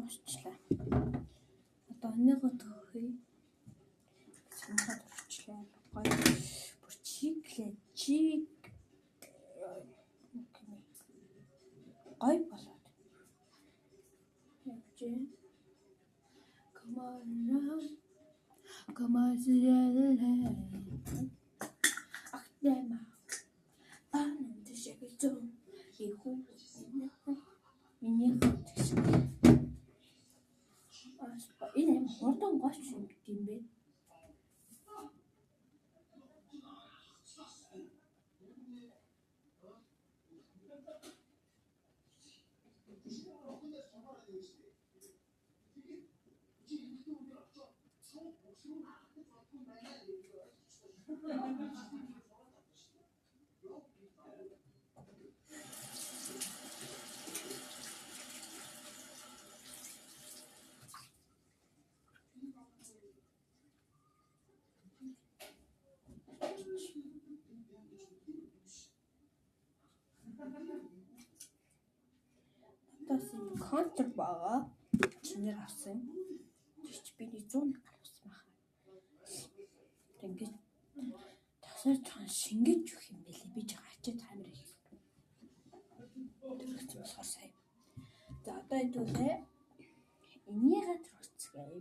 дуусчлаа. Одоо энийгөө төхөе. Санахад дуусчлаа. Гоё. Бүр чиг. Гоё болоод. Явжээ. Come on, ах нэмэ. Анан дэшэгэжөө. Ихүү. Миний хатгш. Энэ хурдан гоч юм бэ? Тасан контр байгаа. Чинээр авсан. Тэгч би 100 гаргасан байна. Ингээд тасаар цаан шингэж өгөх юм бэлээ. Би жоо ачаад хамир их. Тэрч болохоор сайн. За одоо хэдүүлээ. Энийгээ төрцгөөе.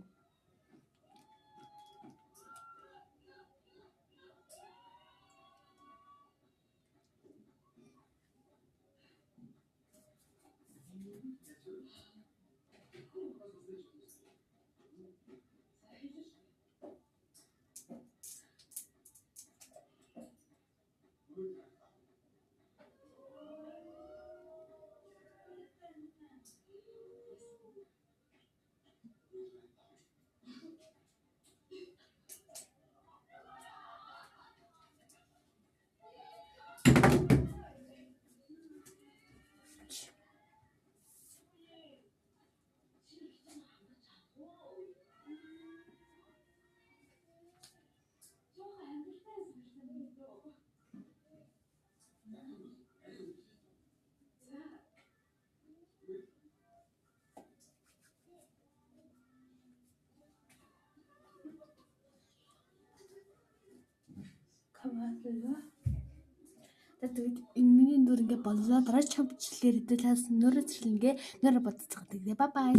Тэгээд энэ миний нүр ингээ боллоо. Дараа чамчлэр хэдүүлээс нөрөө зэрлэнгээ нөрөө бодцгадаг. Бай бай.